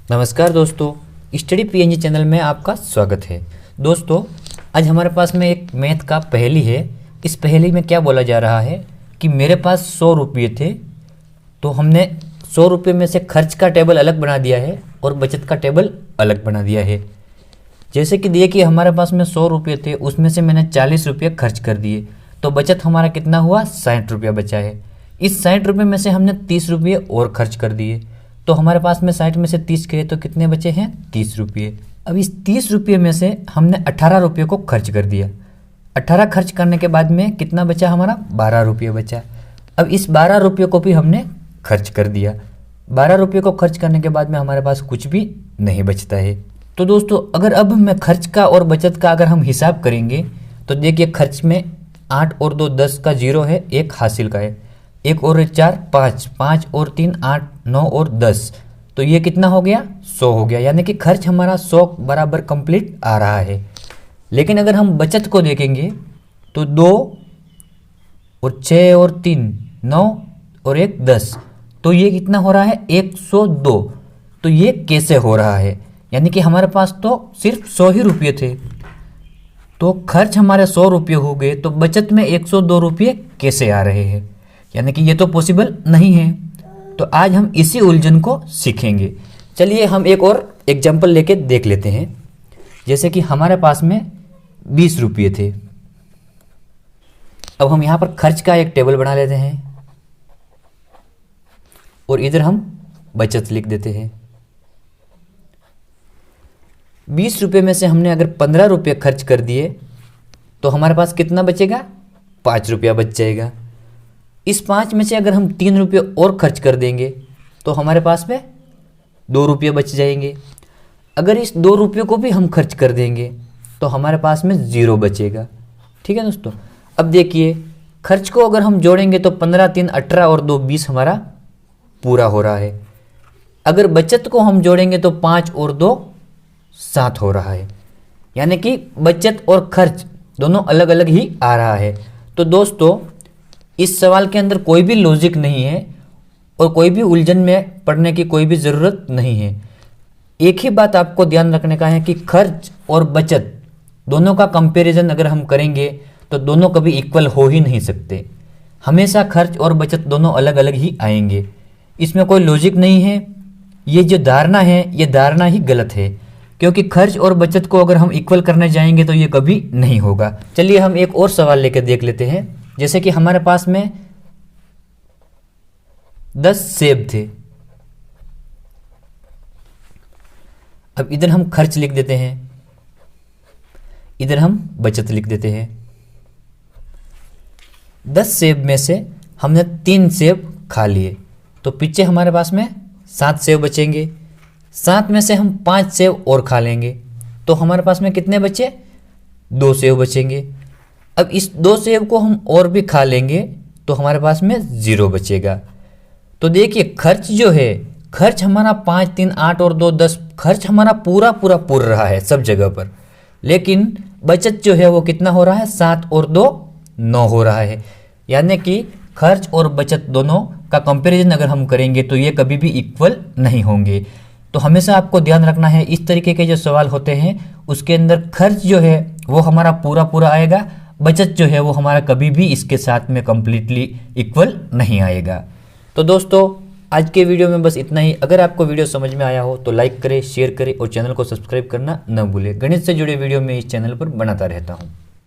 नमस्कार दोस्तों, study PNG channel में आपका स्वागत है। दोस्तों, आज हमारे पास में एक मैथ का पहेली है। इस पहेली में क्या बोला जा रहा है कि मेरे पास 100 रुपये थे, तो हमने 100 रुपये में से खर्च का टेबल अलग बना दिया है और बचत का टेबल अलग बना दिया है। जैसे कि देखिए, हमारे पास में 100 रुपये थे, उसमें से मैंने 40 रुपये खर्च कर दिए, तो बचत हमारा कितना हुआ, 60 रुपया बचा है। इस 60 रुपये में से हमने 30 रुपये और खर्च कर दिए, तो हमारे पास में 60 में से 30 गए तो कितने बचे हैं, 30 रुपये। अब इस 30 रुपये में से हमने 18 रुपये को खर्च कर दिया। 18 खर्च करने के बाद में कितना बचा, हमारा 12 रुपये बचा। अब इस 12 रुपये को भी हमने खर्च कर दिया। 12 रुपये को खर्च करने के बाद में हमारे पास कुछ भी नहीं बचता है। तो दोस्तों, अगर अब मैं खर्च का और बचत का अगर हम हिसाब करेंगे तो देखिए, खर्च में 8 और 2 10 का 0 है, 1 हासिल का है, 1 और 4 5, 5 और 3 8, 9 और 10, तो ये कितना हो गया, 100 हो गया। यानी कि खर्च हमारा 100 बराबर कंप्लीट आ रहा है। लेकिन अगर हम बचत को देखेंगे तो 2 और 6 और 3 9 और 1 10, तो ये कितना हो रहा है, 102। तो ये कैसे हो रहा है, यानी कि हमारे पास तो सिर्फ 100 ही रुपये थे, तो खर्च हमारे 100 रुपये हो गए, तो बचत में 102 रुपये कैसे आ रहे हैं, यानी कि ये तो पॉसिबल नहीं है। तो आज हम इसी उलझन को सीखेंगे। चलिए हम एक और एग्जाम्पल लेके देख लेते हैं। जैसे कि हमारे पास में 20 रुपये थे। अब हम यहाँ पर खर्च का एक टेबल बना लेते हैं और इधर हम बचत लिख देते हैं। 20 रुपये में से हमने अगर 15 रुपये खर्च कर दिए तो हमारे पास कितना बचेगा, 5 रुपया बच जाएगा। इस 5 में से अगर हम 3 रुपये और खर्च कर देंगे तो हमारे पास में 2 रुपये बच जाएंगे। अगर इस 2 रुपये को भी हम खर्च कर देंगे तो हमारे पास में 0 बचेगा। ठीक है दोस्तों। अब देखिए, खर्च को अगर हम जोड़ेंगे तो 15 3 18 और 2 20 हमारा पूरा हो रहा है। अगर बचत को हम जोड़ेंगे तो 5 और 2 7 हो रहा है, यानी कि बचत और खर्च दोनों अलग अलग ही आ रहा है। तो दोस्तों, इस सवाल के अंदर कोई भी लॉजिक नहीं है और कोई भी उलझन में पड़ने की कोई भी ज़रूरत नहीं है। एक ही बात आपको ध्यान रखने का है कि खर्च और बचत दोनों का कंपैरिजन अगर हम करेंगे तो दोनों कभी इक्वल हो ही नहीं सकते। हमेशा खर्च और बचत दोनों अलग अलग ही आएंगे, इसमें कोई लॉजिक नहीं है। ये जो धारणा है, ये धारणा ही गलत है, क्योंकि खर्च और बचत को अगर हम इक्वल करने जाएंगे तो ये कभी नहीं होगा। चलिए हम एक और सवाल लेकर देख लेते हैं। जैसे कि हमारे पास में 10 सेब थे। अब इधर हम खर्च लिख देते हैं, इधर हम बचत लिख देते हैं। 10 सेब में से हमने 3 सेब खा लिए, तो पीछे हमारे पास में 7 सेब बचेंगे। 7 में से हम 5 सेब और खा लेंगे, तो हमारे पास में कितने बचे, 2 सेब बचेंगे। अब इस 2 सेब को हम और भी खा लेंगे तो हमारे पास में 0 बचेगा। तो देखिए, खर्च जो है, खर्च हमारा 5 3 8 और 2 10, खर्च हमारा पूरा पूर रहा है सब जगह पर। लेकिन बचत जो है वो कितना हो रहा है, 7 और 2 9 हो रहा है। यानी कि खर्च और बचत दोनों का कंपैरिजन अगर हम करेंगे तो ये कभी भी इक्वल नहीं होंगे। तो हमेशा आपको ध्यान रखना है, इस तरीके के जो सवाल होते हैं उसके अंदर खर्च जो है वो हमारा पूरा आएगा, बचत जो है वो हमारा कभी भी इसके साथ में कंप्लीटली इक्वल नहीं आएगा। तो दोस्तों, आज के वीडियो में बस इतना ही। अगर आपको वीडियो समझ में आया हो तो लाइक करें, शेयर करें और चैनल को सब्सक्राइब करना न भूलें। गणित से जुड़े वीडियो मैं इस चैनल पर बनाता रहता हूँ।